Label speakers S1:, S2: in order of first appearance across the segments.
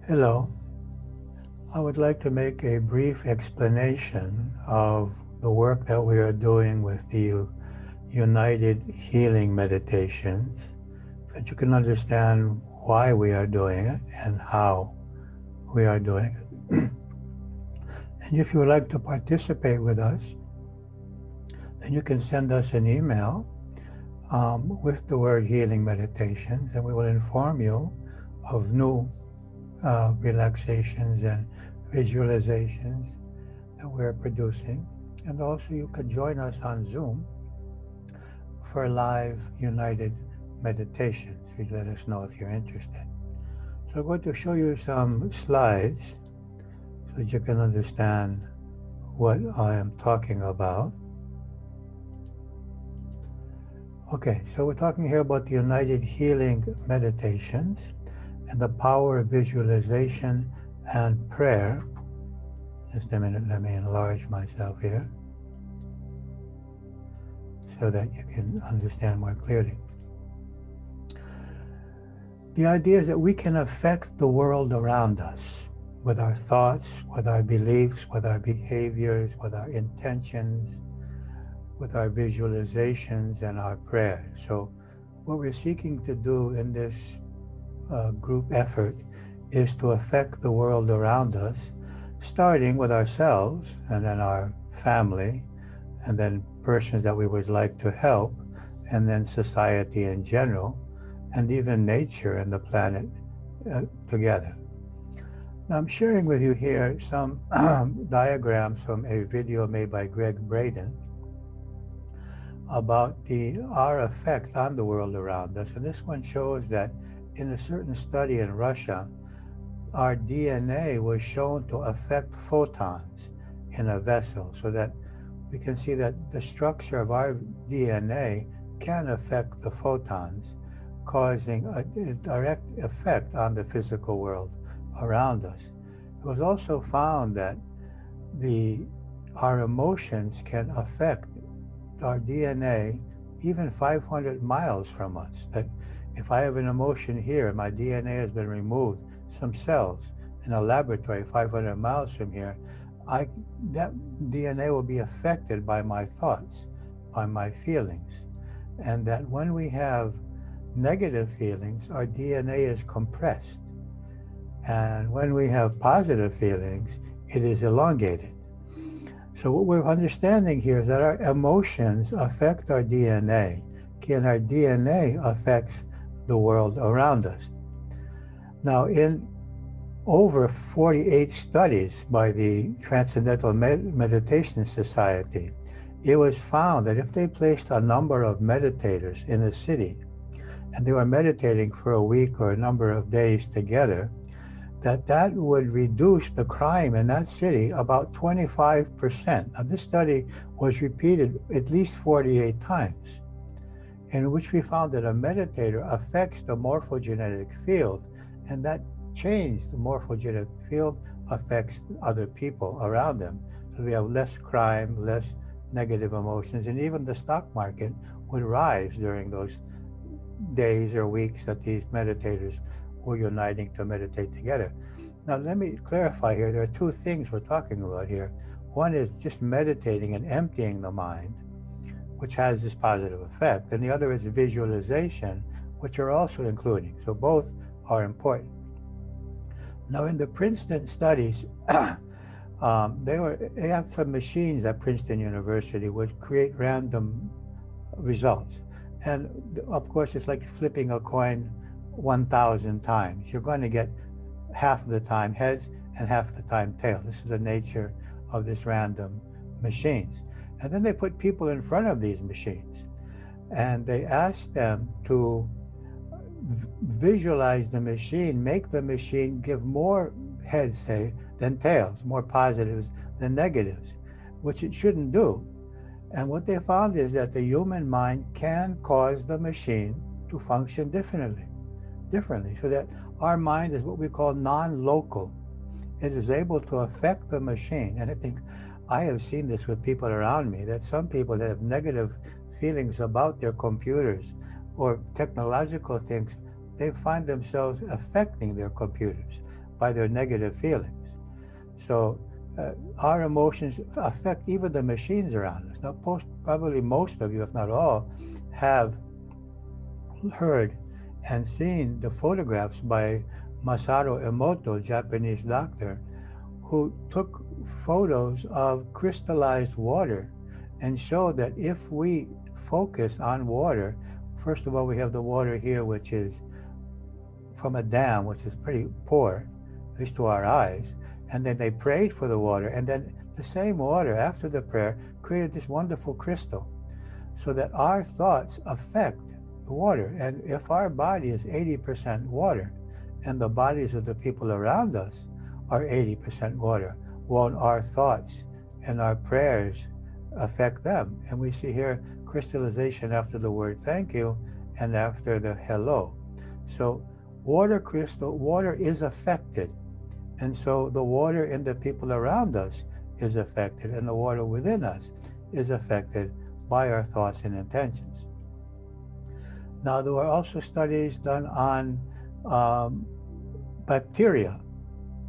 S1: Hello. I would like to make a brief explanation of the work that we are doing with the United Healing Meditations so that you can understand why we are doing it and how we are doing it. And if you would like to participate with us, then you can send us an email with the word healing meditations, and we will inform you of new relaxations and visualizations that we're producing. And also, you could join us on Zoom for live United meditations. Please let us know if you're interested. So, I'm going to show you some slides so that you can understand what I am talking about. Okay, so we're talking here about the United Healing Meditations and the power of visualization and prayer. Just a minute, let me enlarge myself here so that you can understand more clearly. The idea is that we can affect the world around us with our thoughts, with our beliefs, with our behaviors, with our intentions, with our visualizations and our prayers. So what we're seeking to do in this group effort is to affect the world around us, starting with ourselves and then our family and then persons that we would like to help and then society in general and even nature and the planet together. Now I'm sharing with you here some diagrams from a video made by Greg Braden about our effect on the world around us. And this one shows that in a certain study in Russia, our DNA was shown to affect photons in a vessel, so that we can see that the structure of our DNA can affect the photons, causing a direct effect on the physical world around us. It was also found that our emotions can affect our DNA even 500 miles from us. That if I have an emotion here and my DNA has been removed, some cells in a laboratory 500 miles from here, that DNA will be affected by my thoughts, by my feelings. And that when we have negative feelings, our DNA is compressed. And when we have positive feelings, it is elongated. So what we're understanding here is that our emotions affect our DNA, and our DNA affects the world around us. Now, in over 48 studies by the Transcendental Meditation Society, it was found that if they placed a number of meditators in a city, and they were meditating for a week or a number of days together, that would reduce the crime in that city about 25%. Now, this study was repeated at least 48 times, in which we found that a meditator affects the morphogenetic field, and that change, the morphogenetic field, affects other people around them. So we have less crime, less negative emotions, and even the stock market would rise during those days or weeks that these meditators were uniting to meditate together. Now, let me clarify here. There are two things we're talking about here. One is just meditating and emptying the mind, which has this positive effect, and the other is visualization, which are also including. So both are important. Now, in the Princeton studies, they have some machines at Princeton University which create random results. And of course, it's like flipping a coin 1,000 times. You're going to get half the time heads and half the time tails. This is the nature of this random machines. And then they put people in front of these machines and they ask them to visualize the machine, make the machine give more heads, say, than tails, more positives than negatives, which it shouldn't do. And what they found is that the human mind can cause the machine to function differently, so that our mind is what we call non-local. It is able to affect the machine. And I think I have seen this with people around me, that some people that have negative feelings about their computers or technological things, they find themselves affecting their computers. by their negative feelings. So our emotions affect even the machines around us. Now, probably most of you, if not all, have heard and seen the photographs by Masaru Emoto, Japanese doctor, who took photos of crystallized water and showed that if we focus on water, first of all, we have the water here, which is from a dam, which is pretty poor, at least to our eyes. And then they prayed for the water, and then the same water, after the prayer, created this wonderful crystal, so that our thoughts affect the water. And if our body is 80% water, and the bodies of the people around us are 80% water, won't our thoughts and our prayers affect them? And we see here crystallization after the word thank you and after the hello. So water is affected. And so the water in the people around us is affected, and the water within us is affected by our thoughts and intentions. Now, there were also studies done on bacteria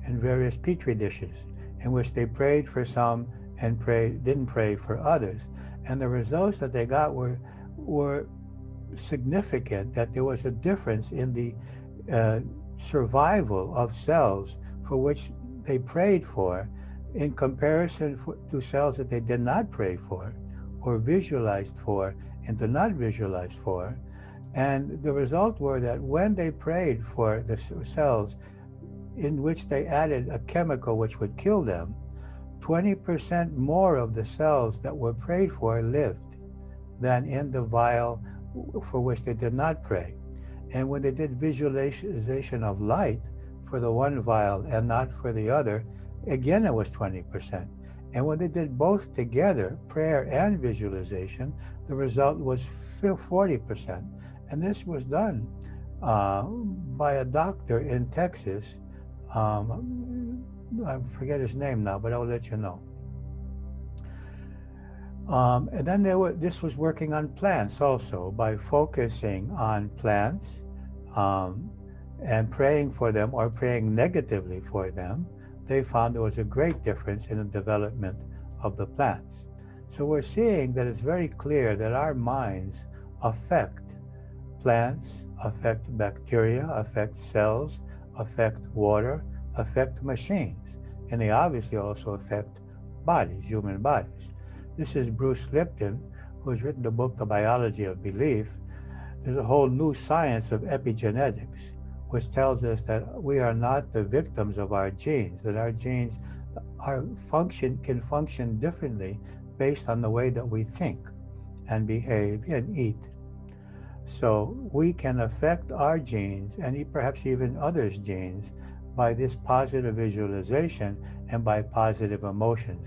S1: in various petri dishes, in which they prayed for some and didn't pray for others. And the results that they got were significant, that there was a difference in the survival of cells for which they prayed for in comparison to cells that they did not pray for or visualized for and did not visualize for. And the result were that when they prayed for the cells in which they added a chemical which would kill them, 20% more of the cells that were prayed for lived than in the vial for which they did not pray. And when they did visualization of light for the one vial and not for the other, again it was 20%. And when they did both together, prayer and visualization, the result was 40%. And this was done by a doctor in Texas. I forget his name now, but I'll let you know. And then this was working on plants also, by focusing on plants and praying for them or praying negatively for them. They found there was a great difference in the development of the plants. So we're seeing that it's very clear that our minds affect plants, affect bacteria, affect cells, affect water, affect machines, and they obviously also affect bodies, human bodies. This is Bruce Lipton, who has written the book, The Biology of Belief. There's a whole new science of epigenetics, which tells us that we are not the victims of our genes, that our genes can function differently based on the way that we think and behave and eat. So we can affect our genes and perhaps even others' genes by this positive visualization and by positive emotions.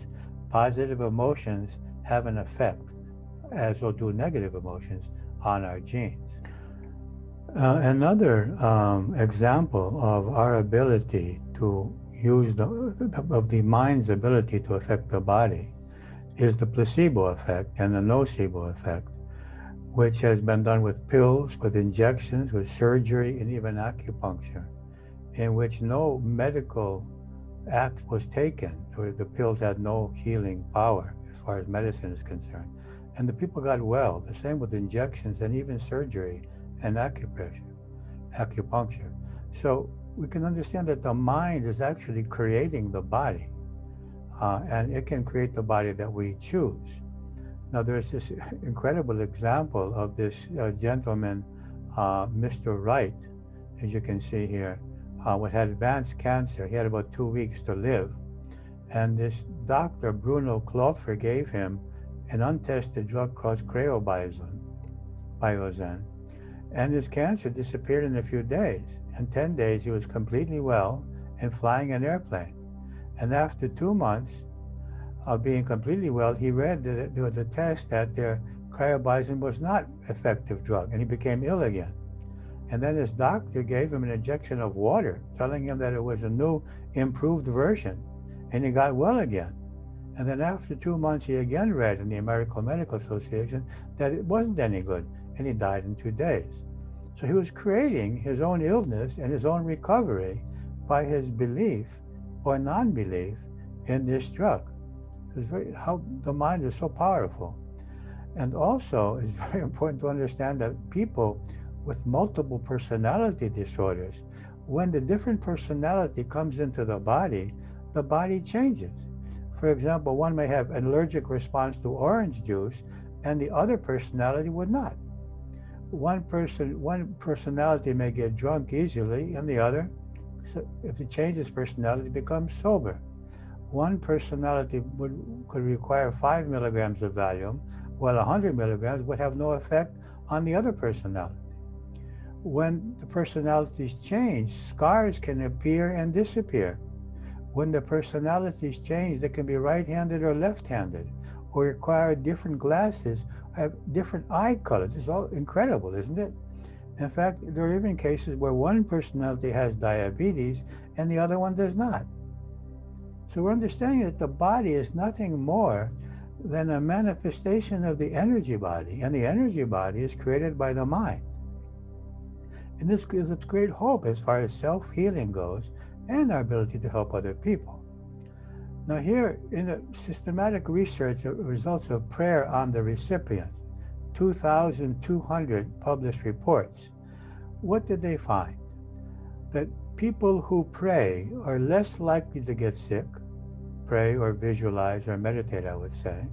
S1: Positive emotions have an effect, as will do negative emotions, on our genes. Another example of our ability to use of the mind's ability to affect the body is the placebo effect and the nocebo effect, which has been done with pills, with injections, with surgery, and even acupuncture, in which no medical act was taken, or the pills had no healing power as far as medicine is concerned. And the people got well. The same with injections and even surgery and acupuncture. So we can understand that the mind is actually creating the body, and it can create the body that we choose. Now, there's this incredible example of this gentleman, Mr. Wright, as you can see here, had advanced cancer. He had about 2 weeks to live. And this doctor, Bruno Klopfer, gave him an untested drug called cryobiozen. And his cancer disappeared in a few days. In 10 days, he was completely well and flying an airplane. And after 2 months of being completely well, he read that there was a test that their cryobiozen was not effective drug, and he became ill again. And then his doctor gave him an injection of water, telling him that it was a new, improved version, and he got well again. And then after 2 months, he again read in the American Medical Association that it wasn't any good, and he died in 2 days. So he was creating his own illness and his own recovery by his belief or non-belief in this drug. It's how the mind is so powerful. And also, it's very important to understand that people with multiple personality disorders, when the different personality comes into the body changes. For example, one may have an allergic response to orange juice and the other personality would not. One personality may get drunk easily and the other, so if it changes personality, becomes sober. One personality could require 5 milligrams of Valium, while 100 milligrams would have no effect on the other personality. When the personalities change, scars can appear and disappear. When the personalities change, they can be right-handed or left-handed, or require different glasses, have different eye colors. It's all incredible, isn't it? In fact, there are even cases where one personality has diabetes and the other one does not. So we're understanding that the body is nothing more than a manifestation of the energy body, and the energy body is created by the mind. And this gives us great hope as far as self-healing goes and our ability to help other people. Now here, in the systematic research of results of prayer on the recipient, 2,200 published reports, what did they find? That people who pray are less likely to get sick, pray or visualize or meditate, I would say,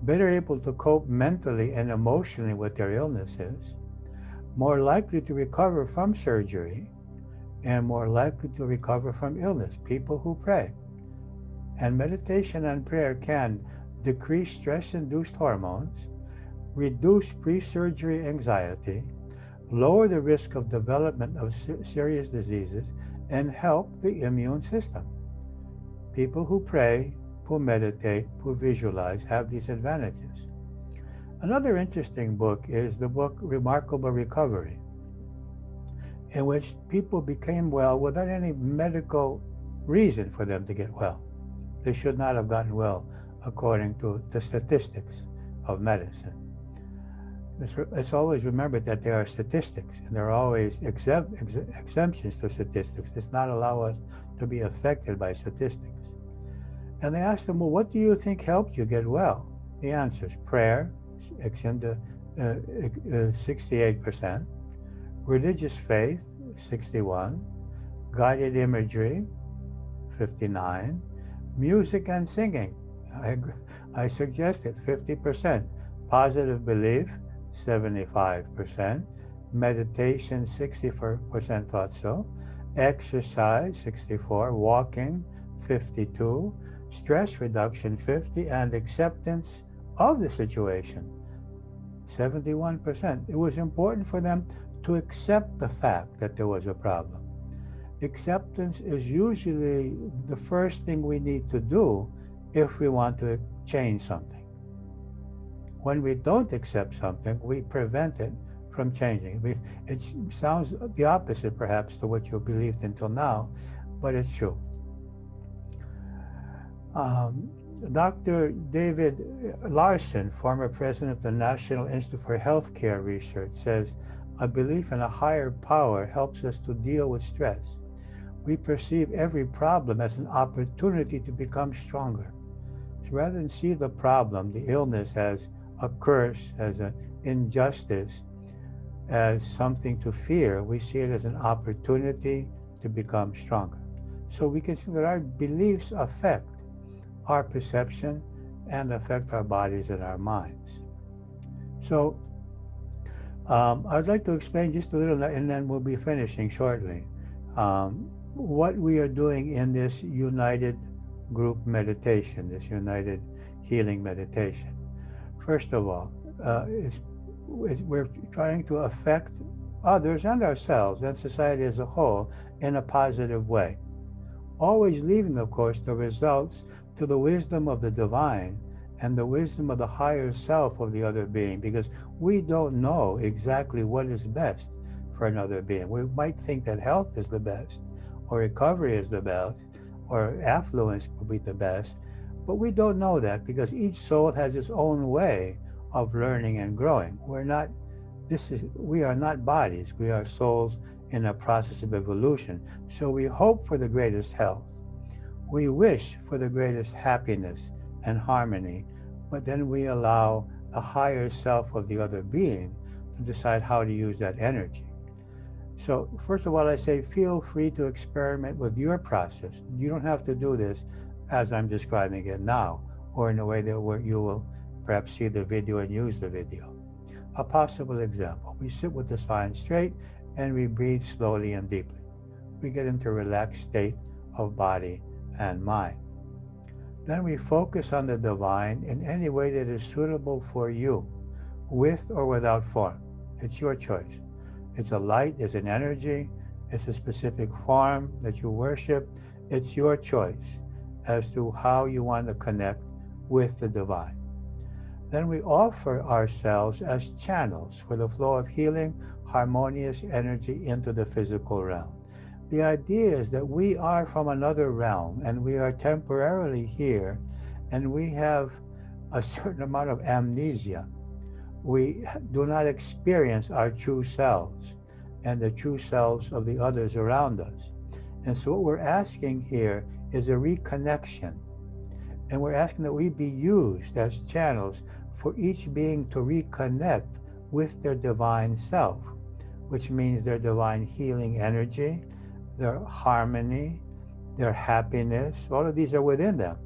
S1: better able to cope mentally and emotionally with their illnesses, more likely to recover from surgery, and more likely to recover from illness, people who pray. And meditation and prayer can decrease stress-induced hormones, reduce pre-surgery anxiety, lower the risk of development of serious diseases, and help the immune system. People who pray, who meditate, who visualize have these advantages. Another interesting book is the book Remarkable Recovery, in which people became well without any medical reason for them to get well. They should not have gotten well according to the statistics of medicine. Let's always remember that there are statistics, and there are always exemptions to statistics. Does not allow us to be affected by statistics. And they asked them, well, what do you think helped you get well? The answer is prayer, 68%, religious faith, 61%, guided imagery, 59%, music and singing, I suggested 50%, positive belief, 75%, meditation, 64% thought so, exercise, 64%, walking, 52%, stress reduction, 50%, and acceptance of the situation, 71%. It was important for them to accept the fact that there was a problem. Acceptance is usually the first thing we need to do if we want to change something. When we don't accept something, we prevent it from changing. It sounds the opposite, perhaps, to what you believed until now, but it's true. Dr. David Larson, former president of the National Institute for Healthcare Research, says, a belief in a higher power helps us to deal with stress. We perceive every problem as an opportunity to become stronger. So rather than see the problem, the illness, as a curse, as an injustice, as something to fear, we see it as an opportunity to become stronger. So we can see that our beliefs affect our perception and affect our bodies and our minds. So I'd like to explain just a little, and then we'll be finishing shortly, what we are doing in this united group meditation, this united healing meditation. First of all, we're trying to affect others and ourselves and society as a whole in a positive way. Always leaving, of course, the results to the wisdom of the divine and the wisdom of the higher self of the other being, because we don't know exactly what is best for another being. We might think that health is the best, or recovery is the best, or affluence will be the best, but we don't know that because each soul has its own way of learning and growing. We are not bodies, we are souls in a process of evolution. So we hope for the greatest health. We wish for the greatest happiness and harmony, but then we allow the higher self of the other being to decide how to use that energy. So, first of all, I say feel free to experiment with your process. You don't have to do this as I'm describing it now, or in a way that where you will perhaps see the video and use the video. A possible example: we sit with the spine straight and we breathe slowly and deeply. We get into a relaxed state of body and mind. Then we focus on the divine in any way that is suitable for you, with or without form. It's your choice. It's a light, it's an energy, it's a specific form that you worship. It's your choice as to how you want to connect with the divine. Then we offer ourselves as channels for the flow of healing, harmonious energy into the physical realm. The idea is that we are from another realm and we are temporarily here and we have a certain amount of amnesia. We do not experience our true selves and the true selves of the others around us. And so what we're asking here is a reconnection. And we're asking that we be used as channels for each being to reconnect with their divine self, which means their divine healing energy, their harmony, their happiness. All of these are within them.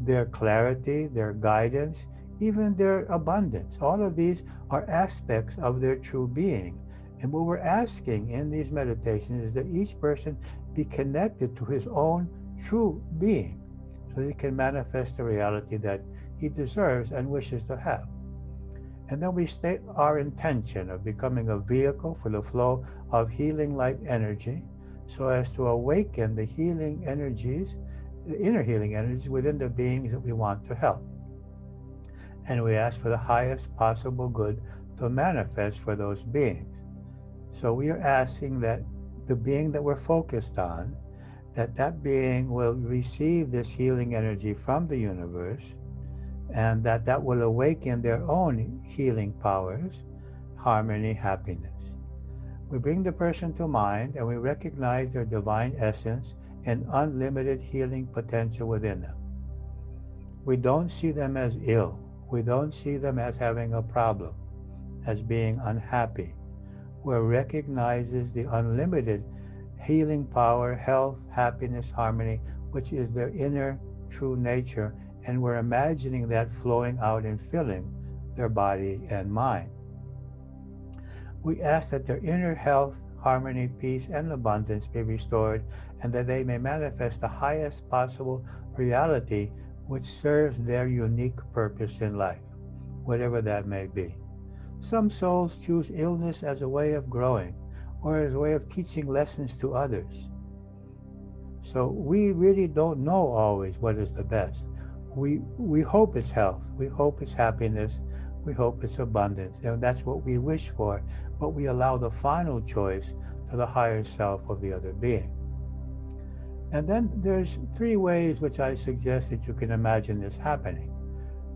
S1: Their clarity, their guidance, even their abundance. All of these are aspects of their true being. And what we're asking in these meditations is that each person be connected to his own true being so that he can manifest the reality that he deserves and wishes to have. And then we state our intention of becoming a vehicle for the flow of healing light energy so as to awaken the healing energies, the inner healing energies within the beings that we want to help. And we ask for the highest possible good to manifest for those beings. So we are asking that the being that we're focused on, that being will receive this healing energy from the universe, and that will awaken their own healing powers, harmony, happiness. We bring the person to mind and we recognize their divine essence and unlimited healing potential within them. We don't see them as ill. We don't see them as having a problem, as being unhappy. We recognizes the unlimited healing power, health, happiness, harmony, which is their inner true nature, and we're imagining that flowing out and filling their body and mind. We ask that their inner health, harmony, peace, and abundance be restored, and that they may manifest the highest possible reality which serves their unique purpose in life, whatever that may be. Some souls choose illness as a way of growing or as a way of teaching lessons to others. So we really don't know always what is the best. We hope it's health, we hope it's happiness, we hope it's abundance, and that's what we wish for, but we allow the final choice to the higher self of the other being. And then there's 3 ways which I suggest that you can imagine this happening.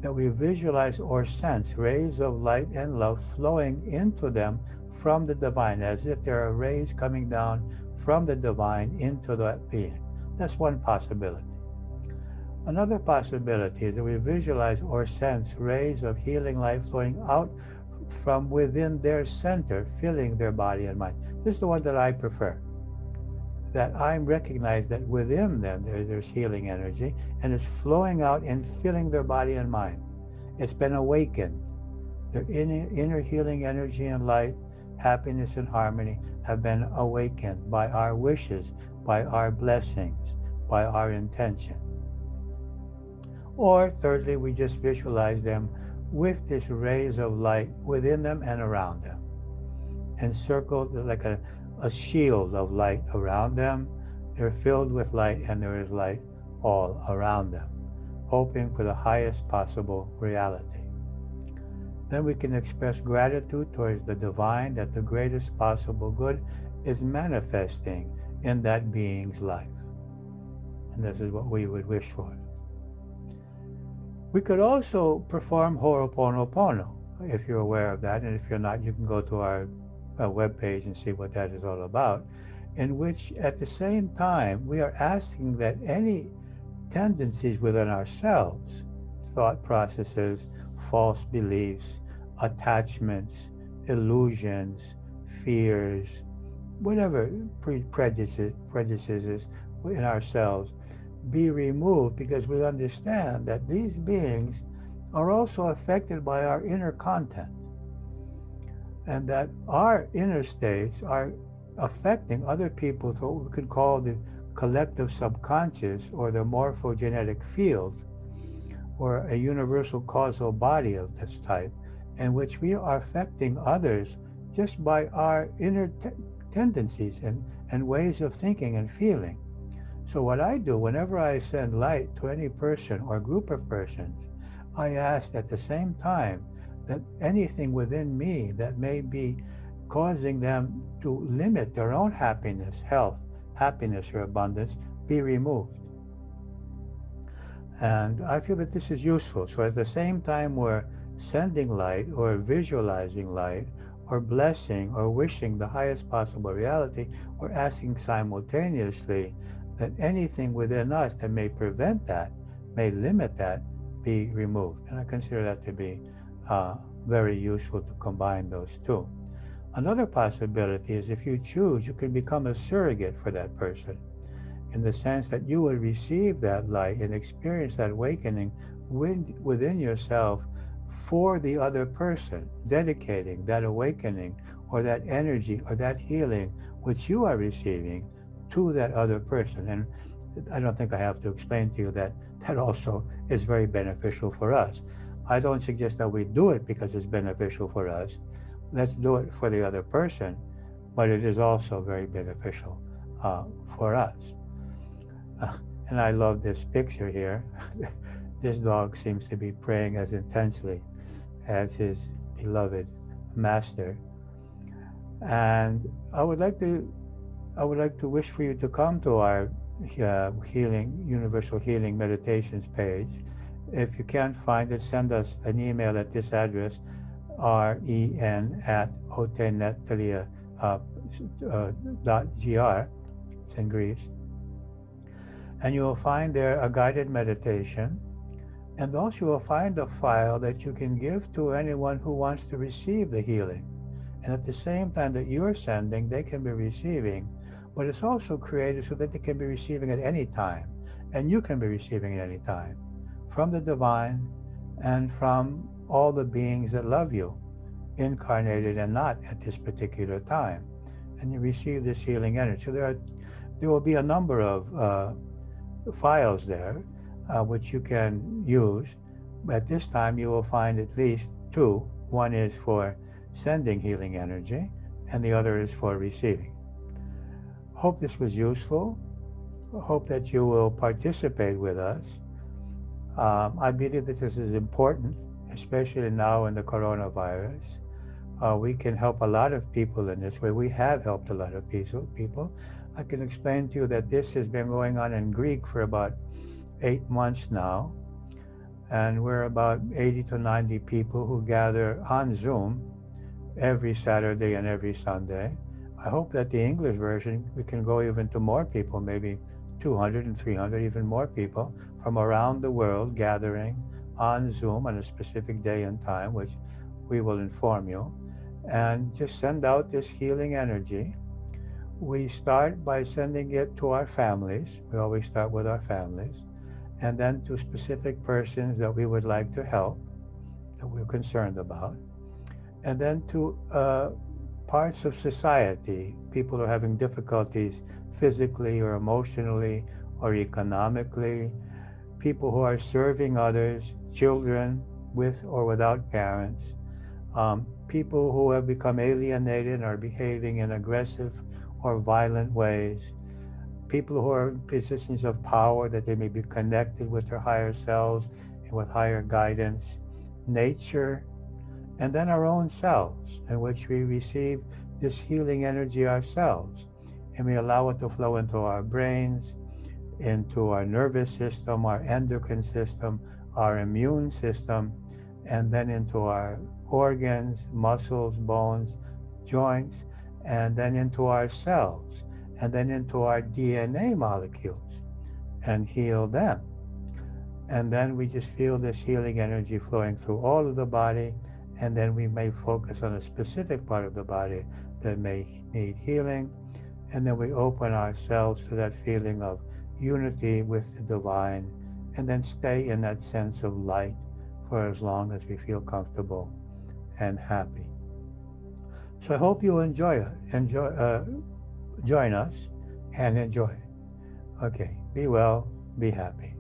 S1: That we visualize or sense rays of light and love flowing into them from the divine, as if there are rays coming down from the divine into that being. That's one possibility. Another possibility is that we visualize or sense rays of healing light flowing out from within their center, filling their body and mind. This is the one that I prefer. That I recognize that within them there's healing energy and it's flowing out and filling their body and mind. It's been awakened. Their inner healing energy and light, happiness and harmony have been awakened by our wishes, by our blessings, by our intention. Or thirdly, we just visualize them with these rays of light within them and around them, encircled like a shield of light around them. They're filled with light and there is light all around them, hoping for the highest possible reality. Then we can express gratitude towards the divine that the greatest possible good is manifesting in that being's life. And this is what we would wish for. We could also perform Ho'oponopono, if you're aware of that, and if you're not, you can go to our webpage and see what that is all about, in which at the same time we are asking that any tendencies within ourselves, thought processes, false beliefs, attachments, illusions, fears, whatever prejudices in ourselves be removed, because we understand that these beings are also affected by our inner content, and that our inner states are affecting other people through what we could call the collective subconscious, or the morphogenetic field, or a universal causal body of this type, in which we are affecting others just by our inner tendencies and ways of thinking and feeling. So what I do whenever I send light to any person or group of persons, I ask at the same time that anything within me that may be causing them to limit their own happiness, health, happiness, or abundance be removed. And I feel that this is useful. So at the same time we're sending light or visualizing light or blessing or wishing the highest possible reality, we're asking simultaneously that anything within us that may prevent that, may limit that, be removed. And I consider that to be very useful to combine those two. Another possibility is, if you choose, you can become a surrogate for that person, in the sense that you will receive that light and experience that awakening within yourself for the other person, dedicating that awakening or that energy or that healing which you are receiving to that other person. And I don't think I have to explain to you that that also is very beneficial for us. I don't suggest that we do it because it's beneficial for us. Let's do it for the other person, but it is also very beneficial for us. And I love this picture here. This dog seems to be praying as intensely as his beloved master. And I would like to wish for you to come to our Universal Healing Meditations page. If you can't find it, send us an email at this address, ren@hotenetalia.gr. It's in Greece. And you will find there a guided meditation. And also you will find a file that you can give to anyone who wants to receive the healing. And at the same time that you're sending, they can be receiving. But it's also created so that they can be receiving at any time. And you can be receiving at any time, from the divine and from all the beings that love you, incarnated and not at this particular time. And you receive this healing energy. So there will be a number of files there which you can use. At this time you will find at least two. One is for sending healing energy and the other is for receiving. Hope this was useful. Hope that you will participate with us. I believe that this is important, especially now in the coronavirus. We can help a lot of people in this way. We have helped a lot of people. I can explain to you that this has been going on in Greek for about 8 months now. And we're about 80 to 90 people who gather on Zoom every Saturday and every Sunday. I hope that the English version, we can go even to more people, maybe 200 and 300, even more people from around the world gathering on Zoom on a specific day and time, which we will inform you, and just send out this healing energy. We start by sending it to our families. We always start with our families, and then to specific persons that we would like to help, that we're concerned about, and then to parts of society, people who are having difficulties physically or emotionally or economically, people who are serving others, children with or without parents, people who have become alienated and are behaving in aggressive or violent ways, people who are in positions of power that they may be connected with their higher selves and with higher guidance, nature, and then our own selves, in which we receive this healing energy ourselves, and we allow it to flow into our brains, into our nervous system, our endocrine system, our immune system, and then into our organs, muscles, bones, joints, and then into our cells, and then into our DNA molecules, and heal them. And then we just feel this healing energy flowing through all of the body, and then we may focus on a specific part of the body that may need healing, and then we open ourselves to that feeling of unity with the divine, and then stay in that sense of light for as long as we feel comfortable and happy. So I hope you join us and enjoy it. Okay, be well, be happy.